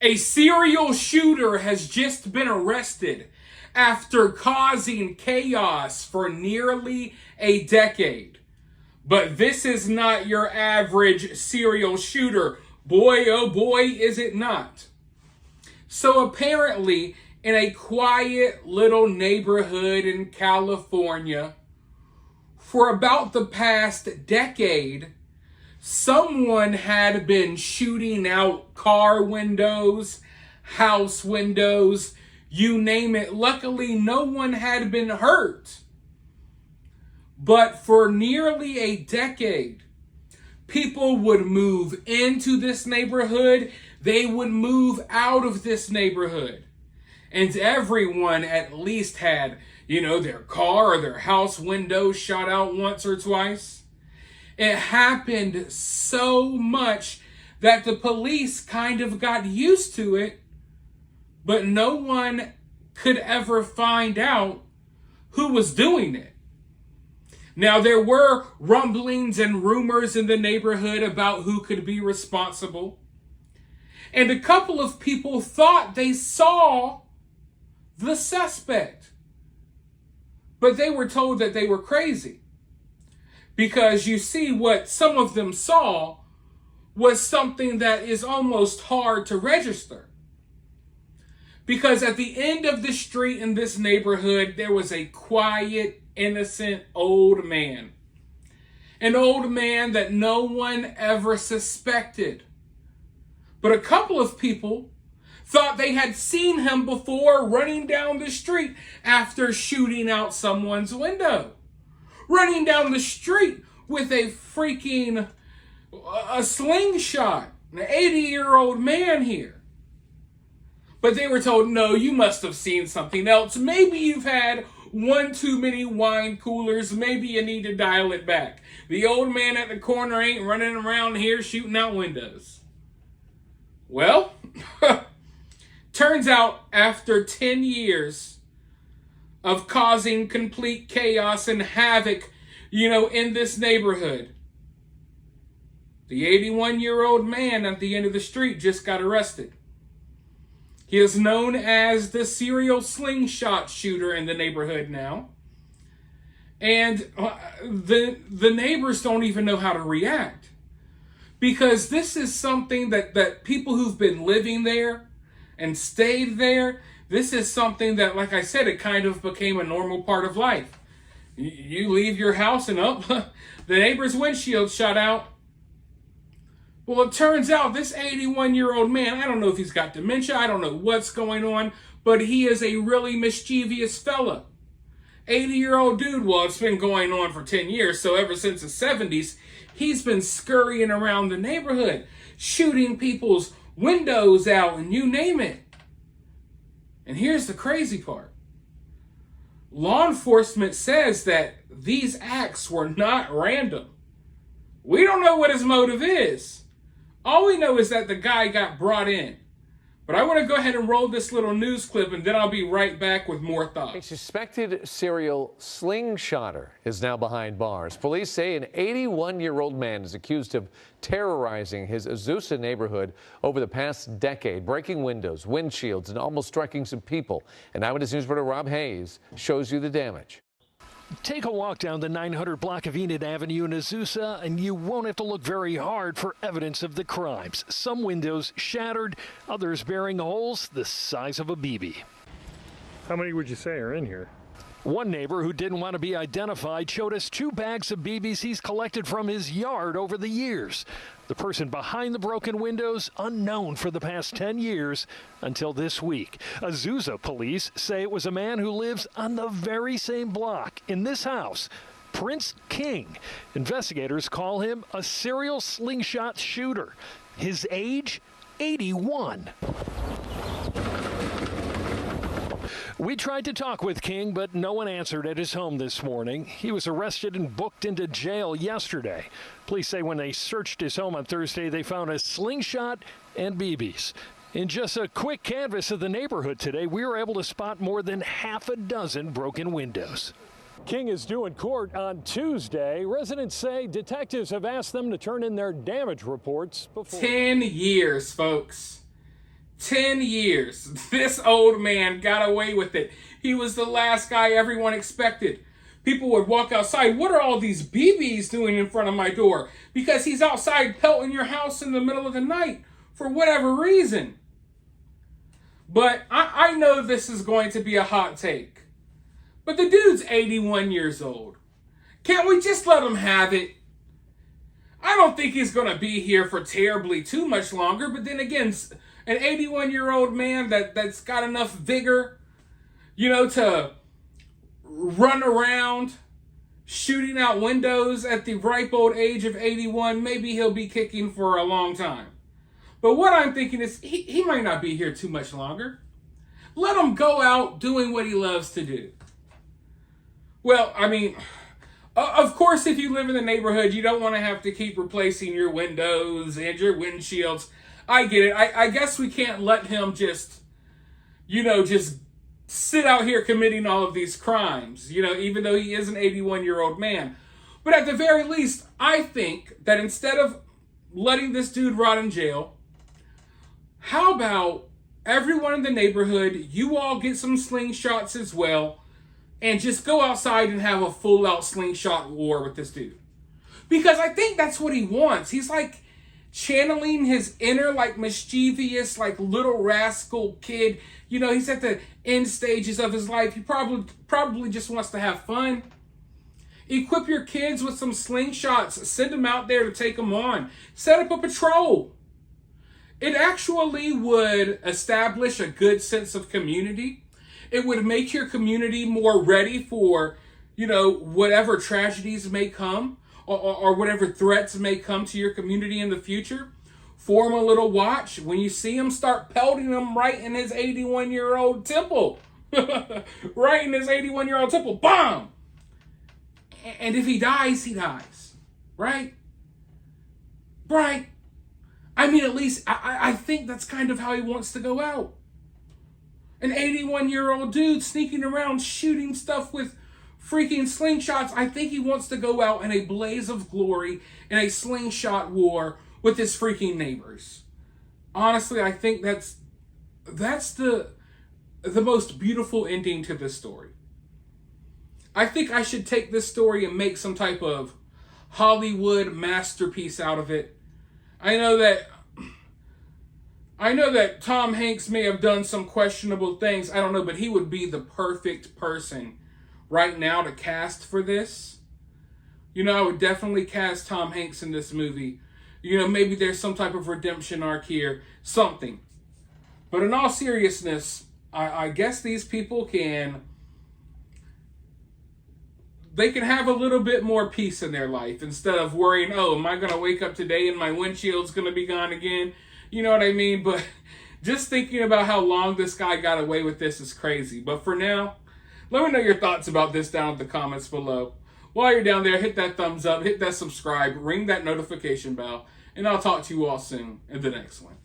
A serial shooter has just been arrested after causing chaos for nearly a decade. But this is not your average serial shooter. Boy, oh boy, is it not. So apparently, in a quiet little neighborhood in California, for about the past decade, someone had been shooting out car windows, house windows, you name it. Luckily, no one had been hurt. But for nearly a decade, people would move into this neighborhood. They would move out of this neighborhood. And everyone at least had, their car or their house window shot out once or twice. It happened so much that the police kind of got used to it, but no one could ever find out who was doing it. Now, there were rumblings and rumors in the neighborhood about who could be responsible. And a couple of people thought they saw the suspect, but they were told that they were crazy. Because you see, what some of them saw was something that is almost hard to register. Because at the end of the street in this neighborhood, there was a quiet, innocent old man. An old man that no one ever suspected. But a couple of people thought they had seen him before running down the street after shooting out someone's window. Running down the street with a slingshot. An 80-year-old man here. But they were told, no, you must have seen something else. Maybe you've had one too many wine coolers. Maybe you need to dial it back. The old man at the corner ain't running around here shooting out windows. Well, turns out after 10 years of causing complete chaos and havoc, in this neighborhood, the 81-year-old man at the end of the street just got arrested. He is known as the serial slingshot shooter in the neighborhood now. And the neighbors don't even know how to react. Because this is something that people who've been living there and stayed there, this is something that, like I said, it kind of became a normal part of life. You leave your house and the neighbor's windshield shot out. Well, it turns out this 81-year-old man, I don't know if he's got dementia, I don't know what's going on, but he is a really mischievous fella. 80-year-old dude, well, it's been going on for 10 years, so ever since the 70s, he's been scurrying around the neighborhood, shooting people's windows out and you name it. And here's the crazy part. Law enforcement says that these acts were not random. We don't know what his motive is. All we know is that the guy got brought in. But I want to go ahead and roll this little news clip, and then I'll be right back with more thoughts. A suspected serial slingshotter is now behind bars. Police say an 81-year-old man is accused of terrorizing his Azusa neighborhood over the past decade, breaking windows, windshields, and almost striking some people. And Eyewitness News reporter Rob Hayes shows you the damage. Take a walk down the 900 block of Enid Avenue in Azusa, and you won't have to look very hard for evidence of the crimes. Some windows shattered, others bearing holes the size of a BB. How many would you say are in here? One neighbor who didn't want to be identified showed us 2 bags of BBs he's collected from his yard over the years. The person behind the broken windows, unknown for the past 10 years until this week. Azusa police say it was a man who lives on the very same block in this house, Prince King. Investigators call him a serial slingshot shooter. His age, 81. We tried to talk with King, but no one answered at his home this morning. He was arrested and booked into jail yesterday. Police say when they searched his home on Thursday, they found a slingshot and BBs. In just a quick canvass of the neighborhood today, we were able to spot more than half a dozen broken windows. King is due in court on Tuesday. Residents say detectives have asked them to turn in their damage reports before. 10 years, folks. 10 years. This old man got away with it. He was the last guy everyone expected. People would walk outside. What are all these BBs doing in front of my door? Because he's outside pelting your house in the middle of the night for whatever reason. But I know this is going to be a hot take. But the dude's 81 years old. Can't we just let him have it? I don't think he's going to be here for terribly too much longer. But then again, an 81-year-old man that's got enough vigor, to run around shooting out windows at the ripe old age of 81, maybe he'll be kicking for a long time. But what I'm thinking is he might not be here too much longer. Let him go out doing what he loves to do. Well, I mean, of course, if you live in the neighborhood, you don't want to have to keep replacing your windows and your windshields. I get it. I guess we can't let him just sit out here committing all of these crimes, even though he is an 81-year-old man. But at the very least, I think that instead of letting this dude rot in jail, how about everyone in the neighborhood, you all get some slingshots as well, and just go outside and have a full-out slingshot war with this dude. Because I think that's what he wants. He's like channeling his inner, mischievous, little rascal kid. He's at the end stages of his life. He probably just wants to have fun. Equip your kids with some slingshots. Send them out there to take them on. Set up a patrol. It actually would establish a good sense of community. It would make your community more ready for, whatever tragedies may come or whatever threats may come to your community in the future. Form a little watch. When you see him, start pelting him right in his 81-year-old temple. Right in his 81-year-old temple. Bomb! And if he dies, he dies. Right? Right? I mean, at least I think that's kind of how he wants to go out. An 81-year-old dude sneaking around shooting stuff with freaking slingshots. I think he wants to go out in a blaze of glory in a slingshot war with his freaking neighbors. Honestly, I think that's the most beautiful ending to this story. I think I should take this story and make some type of Hollywood masterpiece out of it. I know that Tom Hanks may have done some questionable things. I don't know, but he would be the perfect person right now to cast for this. I would definitely cast Tom Hanks in this movie. Maybe there's some type of redemption arc here, something. But in all seriousness, I guess these people can have a little bit more peace in their life instead of worrying, oh, am I going to wake up today and my windshield's going to be gone again? You know what I mean? But just thinking about how long this guy got away with this is crazy. But for now, let me know your thoughts about this down in the comments below. While you're down there, hit that thumbs up, hit that subscribe, ring that notification bell, and I'll talk to you all soon in the next one.